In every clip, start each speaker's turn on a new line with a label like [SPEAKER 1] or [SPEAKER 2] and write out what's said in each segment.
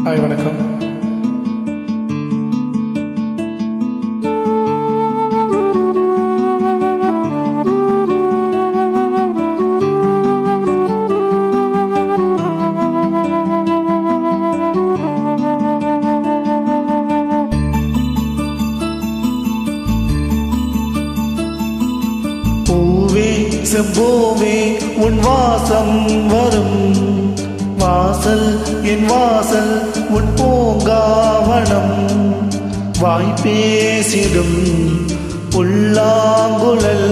[SPEAKER 1] Hi வணக்கம்.
[SPEAKER 2] பூவே செம்போவே உன் வாசம் வரும் வாசல் என் வாசல் உன் பூங்காவனம் வாய் பேசிடும் புல்லாங்குழல்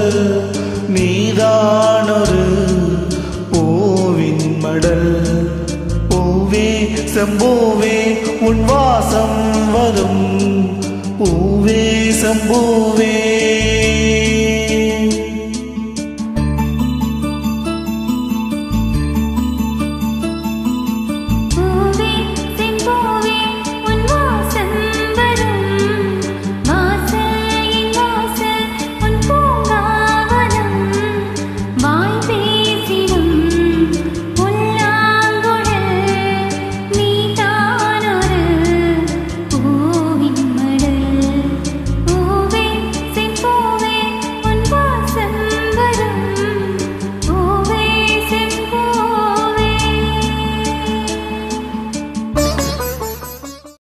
[SPEAKER 2] நீதானொரு பூவின் மடல். பூவே செம்போவே உன் வாசம் வரும் பூவே செம்போவே